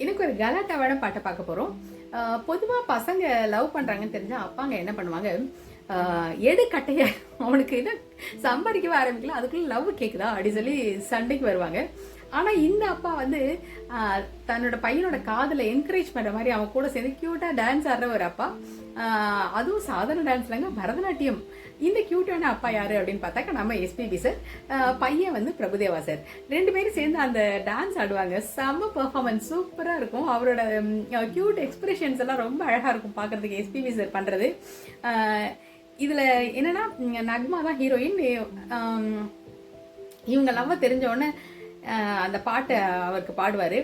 எனக்கு ஒரு கலாட்டாவான பாட்டை பார்க்க போகிறோம். பொதுவாக பசங்க லவ் பண்ணுறாங்கன்னு தெரிஞ்சால் அப்பாங்க என்ன பண்ணுவாங்க, எடு கட்டைய அவனுக்கு என்ன சம்பாதிக்கவே ஆரம்பிக்கல, அதுக்குள்ளே லவ் கேட்குதா அப்படி சொல்லி சண்டைக்கு வருவாங்க. ஆனால் இந்த அப்பா வந்து தன்னோட பையனோட காதலை என்கரேஜ் பண்ணுற மாதிரி அவன் கூட சேர்ந்து க்யூட்டாக டான்ஸ் ஆடுற ஒரு அப்பா. அதுவும் சாதாரண டான்ஸ் இல்லைங்க, பரதநாட்டியம். இந்த க்யூட்டான அப்பா யாரு அப்படின்னு பார்த்தாக்கா நம்ம எஸ்பிபி சார், பையன் வந்து பிரபுதேவா சார். ரெண்டு பேரும் சேர்ந்து அந்த டான்ஸ் ஆடுவாங்க. செம்ம பெர்ஃபார்மன்ஸ் சூப்பராக இருக்கும். அவரோட க்யூட் எக்ஸ்பிரஷன்ஸ் எல்லாம் ரொம்ப அழகாக இருக்கும் பார்க்குறதுக்கு எஸ்பிபி சார் பண்ணுறது. இதில் என்னன்னா, நக்மா தான் ஹீரோயின். இவங்க லவ்வ தெரிஞ்ச உடனே அந்த பாட்டை அவருக்கு பாடுவார்.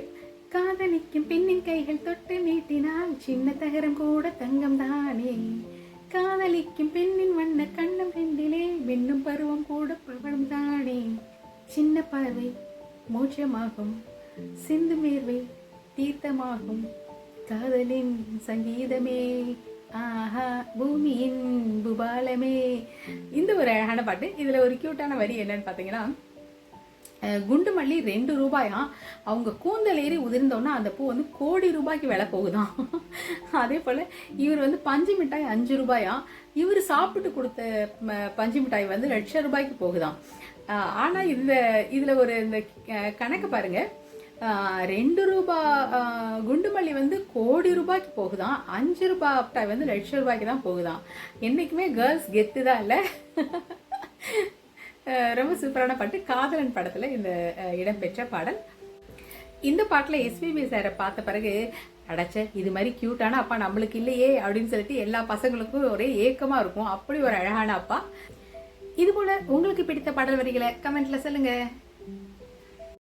காதலிக்கும் பெண்ணின் கைகள் தொட்டு நீட்டினால் சின்ன தகரம் கூட தங்கம் தானே, காதலிக்கும் பெண்ணின் வண்ண கண்ணம் ரெண்டிலே மின்னும் பருவம் கூட பவளம் தானே, சின்ன பார்வை மோட்சமாகும், சிந்து மேர்வை தீர்த்தமாகும், காதலின் சங்கீதமே ஆஹா பூமியின் புபாலமே. இந்த ஒரு அழகான பாட்டு. இதுல ஒரு கியூட்டான வரி என்னன்னு பாத்தீங்கன்னா, குண்டு மல்லி 2 ரூபாயா, அவங்க கூந்தல் ஏறி உதிர்ந்தோன்னா அந்த பூ வந்து கோடி ரூபாய்க்கு விலை போகுதான். அதே போல இவர் வந்து பஞ்சு மிட்டாய் 5 ரூபாயா, இவர் சாப்பிட்டு கொடுத்த பஞ்சு மிட்டாய் வந்து 1,00,000 ரூபாய்க்கு போகுதான். ஆனா இதுல ஒரு இந்த கணக்கு பாருங்க, 2 ரூபாய் குண்டுமல்லி வந்து கோடி ரூபாய்க்கு போகுதான், 5 ரூபாய் மிட்டாய் வந்து 1,00,000 ரூபாய்க்கு தான் போகுதான். என்னைக்குமே கேர்ள்ஸ் கெத்து தான் இல்லை. ரொம்ப சூப்பரான பாட்டு. காதலன் படத்துல இந்த இடம்பெற்ற பாடல். இந்த பாட்டுல எஸ்பிபி சாரை பார்த்த பிறகு, அடைச்ச இது மாதிரி கியூட்டான அப்பா நம்மளுக்கு இல்லையே அப்படின்னு சொல்லிட்டு எல்லா பசங்களுக்கும் ஒரே ஏக்கமா இருக்கும். அப்படி ஒரு அழகான அப்பா. இது போல உங்களுக்கு பிடித்த பாடல் வரிகளை கமெண்ட்ல சொல்லுங்க.